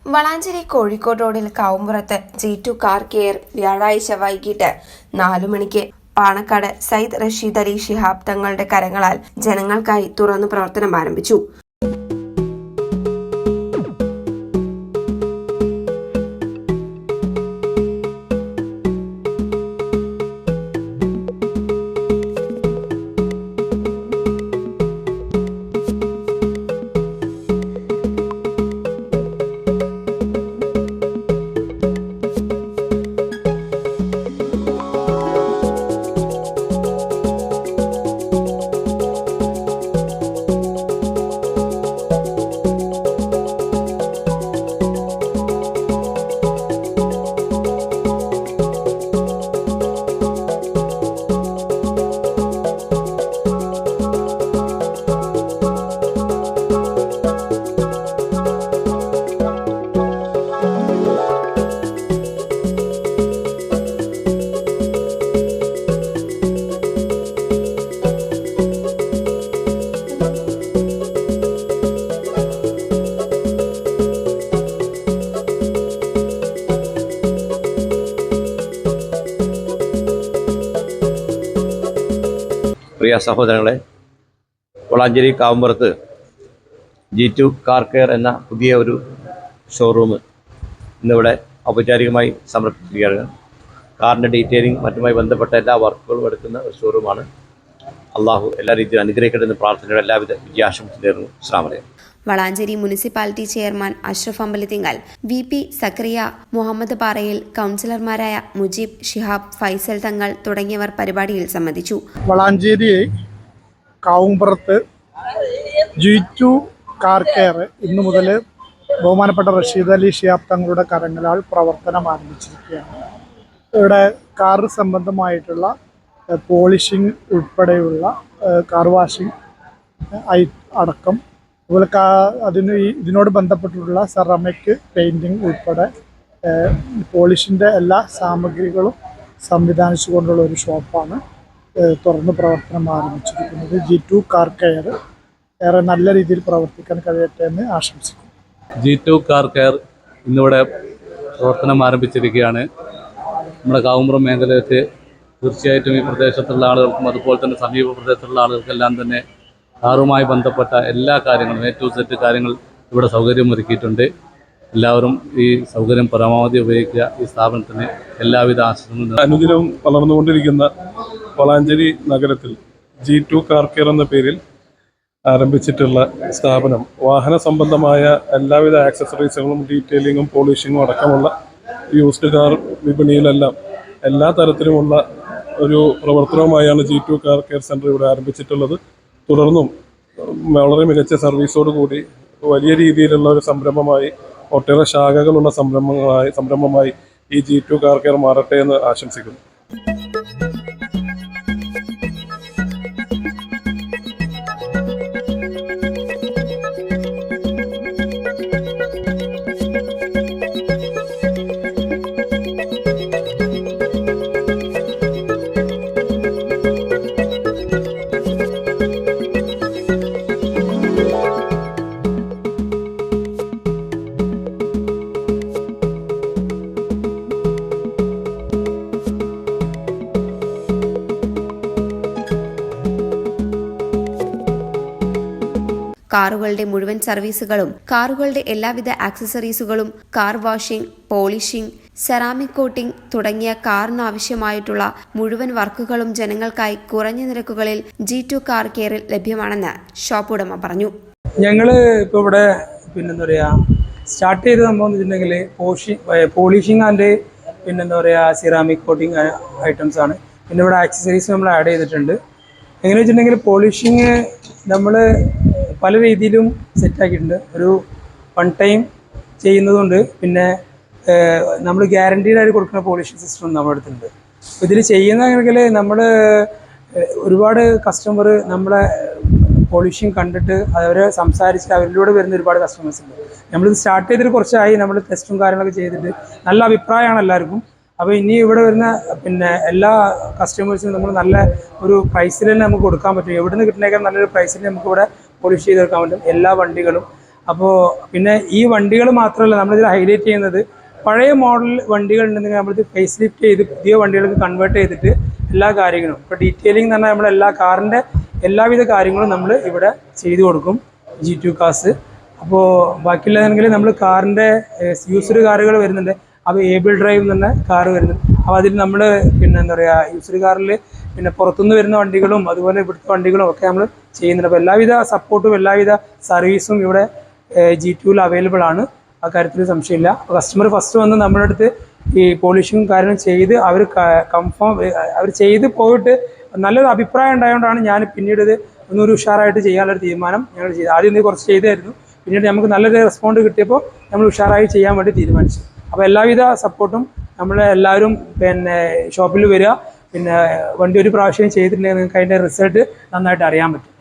വളാഞ്ചേരി കോഴിക്കോട് റോഡിൽ Kavumpurath G2 car care വ്യാഴാഴ്ച വൈകിട്ട് 4 മണിക്ക് പാണക്കാട് സയ്യിദ് റഷീദ് അലി ശിഹാബ് തങ്ങളുടെ കരങ്ങളാൽ ജനങ്ങൾക്കായി തുറന്നു പ്രവർത്തനം ആരംഭിച്ചു. പ്രിയ സഹോദരങ്ങളെ, Valanchery Kavumpurath G2 car care എന്ന പുതിയ ഒരു ഷോറൂം ഇന്നിവിടെ ഔപചാരികമായി സമർപ്പിച്ചിരിക്കുകയാണ്. കാറിൻ്റെ ഡീറ്റെയിലിംഗ് മറ്റുമായി ബന്ധപ്പെട്ട എല്ലാ വർക്കുകളും എടുക്കുന്ന ഒരു ഷോറൂമാണ്. അള്ളാഹു എല്ലാ രീതിയിലും അനുഗ്രഹിക്കട്ടെ എന്ന് പ്രാർത്ഥനയുടെ എല്ലാവിധ വിജയാശംസ നേർന്നു. അസ്സലാമു അലൈക്കും. Valanchery municipality chairman Ashraf Ambalathingal, VP Zakariya, Muhammad Parayil, കൗൺസിലർമാരായ മുജീബ്, ഷിഹാബ്, ഫൈസൽ തങ്ങൾ തുടങ്ങിയവർ പരിപാടിയിൽ സംബന്ധിച്ചു. Valanchery Kavumpurath G2 car care ഇന്നു മുതൽ ബഹുമാനപ്പെട്ട റഷീദ് അലി ശിഹാബ് തങ്ങളുടെ കരങ്ങളാൽ പ്രവർത്തനം ആരംഭിച്ചിരിക്കുകയാണ്. ഇവിടെ കാർ സംബന്ധമായിട്ടുള്ള പോളിഷിംഗ് ഉൾപ്പെടെയുള്ള കാർ വാഷിംഗ് അടക്കം, അതുപോലെ ഇതിനോട് ബന്ധപ്പെട്ടിട്ടുള്ള സെറാമിക് പെയിൻറ്റിങ് ഉൾപ്പെടെ പോളിഷിൻ്റെ എല്ലാ സാമഗ്രികളും സംവിധാനിച്ചുകൊണ്ടുള്ള ഒരു ഷോപ്പാണ് തുറന്ന് പ്രവർത്തനം ആരംഭിച്ചിരിക്കുന്നത്. G2 കാർ കെയർ ഏറെ നല്ല രീതിയിൽ പ്രവർത്തിക്കാൻ കഴിയട്ടെ എന്ന് ആശംസിക്കുന്നു. G2 കാർ കെയർ ഇന്നിവിടെ പ്രവർത്തനം ആരംഭിച്ചിരിക്കുകയാണ്. നമ്മുടെ കാവുമ്പുറം മേഖലയിൽ തീർച്ചയായിട്ടും ഈ പ്രദേശത്തുള്ള ആളുകൾക്കും അതുപോലെ തന്നെ സമീപ പ്രദേശത്തുള്ള ആളുകൾക്കെല്ലാം തന്നെ കാറുമായി ബന്ധപ്പെട്ട എല്ലാ കാര്യങ്ങളും A to Z കാര്യങ്ങൾ ഇവിടെ സൗകര്യമൊരുക്കിയിട്ടുണ്ട്. എല്ലാവരും ഈ സൗകര്യം പരമാവധി ഉപയോഗിക്കുക. ഈ സ്ഥാപനത്തിന് എല്ലാവിധ ആശംസകളും. അനുദിനം വളർന്നുകൊണ്ടിരിക്കുന്ന വളാഞ്ചേരി നഗരത്തിൽ G2 കാർ കെയർ എന്ന പേരിൽ ആരംഭിച്ചിട്ടുള്ള സ്ഥാപനം വാഹന സംബന്ധമായ എല്ലാവിധ ആക്സസറീസുകളും ഡീറ്റെയിലിങ്ങും പോളിഷിങ്ങും അടക്കമുള്ള യൂസ്ഡ് കാർ വിപണിയിലെല്ലാം എല്ലാ തരത്തിലുമുള്ള ഒരു പ്രവർത്തനവുമായാണ് G2 കാർ കെയർ സെൻറ്റർ ഇവിടെ ആരംഭിച്ചിട്ടുള്ളത്. തുടർന്നും വളരെ മികച്ച സർവീസോടുകൂടി വലിയ രീതിയിലുള്ള ഒരു സംരംഭമായി, ഒട്ടേറെ ശാഖകളുള്ള സംരംഭമായി ഈ G2 കാർ കെയർ മാറട്ടെ എന്ന് ആശംസിക്കുന്നു. കാറുകളുടെ മുഴുവൻ സർവീസുകളും, കാറുകളുടെ എല്ലാവിധ ആക്സസറീസുകളും, car washing, polishing, ceramic coating തുടങ്ങിയ കാറിന് ആവശ്യമായിട്ടുള്ള മുഴുവൻ വർക്കുകളും ജനങ്ങൾക്കായി കുറഞ്ഞ നിരക്കുകളിൽ G2 കാർ കെയറിൽ ലഭ്യമാണെന്ന് ഷോപ്പ് ഉടമ പറഞ്ഞു. ഞങ്ങൾ ഇപ്പോൾ ഇവിടെ പിന്നെന്താ പറയുക സ്റ്റാർട്ട് ചെയ്ത സംഭവം എന്ന് വെച്ചിട്ടുണ്ടെങ്കിൽ പോളിഷിംഗ് ആൻഡ് പിന്നെന്താ പറയുക സിറാമിക് കോട്ടിംഗ് ഐറ്റംസ് ആണ്. പിന്നെ ഇവിടെ ആക്സസറീസ് നമ്മൾ ആഡ് ചെയ്തിട്ടുണ്ട്. എങ്ങനെ വെച്ചിട്ടുണ്ടെങ്കിൽ പോളിഷിങ് നമ്മൾ പല രീതിയിലും സെറ്റാക്കിയിട്ടുണ്ട്. ഒരു വൺ ടൈം ചെയ്യുന്നതുകൊണ്ട് പിന്നെ നമ്മൾ ഗ്യാരണ്ടീഡായിട്ട് കൊടുക്കുന്ന പോളിഷിങ് സിസ്റ്റം നമ്മുടെ അടുത്തുണ്ട്. ഇതിൽ ചെയ്യുന്നതെങ്കിൽ നമ്മൾ ഒരുപാട് കസ്റ്റമർ നമ്മളെ പോളിഷിങ് കണ്ടിട്ട് അവരെ സംസാരിച്ച് അവരിലൂടെ വരുന്ന ഒരുപാട് കസ്റ്റമേഴ്സ് ഉണ്ട്. നമ്മളിത് സ്റ്റാർട്ട് ചെയ്തിട്ട് കുറച്ചായി, നമ്മൾ ടെസ്റ്റും കാര്യങ്ങളൊക്കെ ചെയ്തിട്ട് നല്ല അഭിപ്രായമാണ് എല്ലാവർക്കും. അപ്പോൾ ഇനി ഇവിടെ വരുന്ന പിന്നെ എല്ലാ കസ്റ്റമേഴ്സിനും നമ്മൾ നല്ല ഒരു പ്രൈസിൽ തന്നെ നമുക്ക് കൊടുക്കാൻ പറ്റും. എവിടെ നിന്ന് കിട്ടുന്നേക്കാൾ നല്ലൊരു പ്രൈസിൽ നമുക്ക് ഇവിടെ പോളിഷ് ചെയ്തെടുക്കാൻ പറ്റും എല്ലാ വണ്ടികളും. അപ്പോൾ പിന്നെ ഈ വണ്ടികൾ മാത്രമല്ല നമ്മളിതിൽ ഹൈലൈറ്റ് ചെയ്യുന്നത്, പഴയ മോഡൽ വണ്ടികൾ ഉണ്ടെങ്കിൽ നമ്മളിത് ഫേസ് ലിഫ്റ്റ് ചെയ്ത് പുതിയ വണ്ടികൾക്ക് കൺവേർട്ട് ചെയ്തിട്ട് എല്ലാ കാര്യങ്ങളും ഇപ്പോൾ ഡീറ്റെയിലിംഗ് എന്ന് പറഞ്ഞാൽ നമ്മളെല്ലാ കാറിൻ്റെ എല്ലാവിധ കാര്യങ്ങളും നമ്മൾ ഇവിടെ ചെയ്തു കൊടുക്കും G2 കാർസ്. അപ്പോൾ ബാക്കിയുള്ളതെങ്കിൽ നമ്മൾ കാറിൻ്റെ യൂസ്ഡ് കാറുകൾ വരുന്നുണ്ട്. അപ്പോൾ ഏബിൾ ഡ്രൈവ് എന്ന് പറഞ്ഞ കാറ് വരുന്നുണ്ട്. അപ്പോൾ അതിൽ നമ്മൾ പിന്നെ എന്താ പറയുക, യൂസ്ഡ് കാറിൽ പിന്നെ പുറത്തുനിന്ന് വരുന്ന വണ്ടികളും അതുപോലെ ഇവിടുത്തെ വണ്ടികളും ഒക്കെ നമ്മൾ ചെയ്യുന്നുണ്ട്. അപ്പോൾ എല്ലാവിധ സപ്പോർട്ടും എല്ലാവിധ സർവീസും ഇവിടെ G2 അവൈലബിൾ ആണ്. ആ കാര്യത്തിൽ സംശയമില്ല. അപ്പോൾ കസ്റ്റമർ ഫസ്റ്റ് വന്ന് നമ്മുടെ അടുത്ത് ഈ പോളിഷിങ്ങും കാര്യങ്ങളും ചെയ്ത് അവർ അവർ ചെയ്ത് പോയിട്ട് നല്ലൊരു അഭിപ്രായം ഉണ്ടായതുകൊണ്ടാണ് ഞാൻ പിന്നീട് ഇത് ഒന്നൊരു ഉഷാറായിട്ട് ചെയ്യാനുള്ളൊരു തീരുമാനം ഞങ്ങൾ ചെയ്തത്. ആദ്യം ഇത് കുറച്ച് ചെയ്തായിരുന്നു, പിന്നീട് നമുക്ക് നല്ലൊരു റെസ്പോണ്ട് കിട്ടിയപ്പോൾ നമ്മൾ ഉഷാറായി ചെയ്യാൻ വേണ്ടി തീരുമാനിച്ചു. അപ്പോൾ എല്ലാവിധ സപ്പോർട്ടും നമ്മളെല്ലാവരും പിന്നെ ഷോപ്പിൽ വരിക, പിന്നെ വണ്ടി ഒരു പ്രാവശ്യം ചെയ്തിട്ടുണ്ടെങ്കിൽ നിങ്ങൾക്ക് അതിൻ്റെ റിസൾട്ട് നന്നായിട്ട് അറിയാൻ പറ്റും.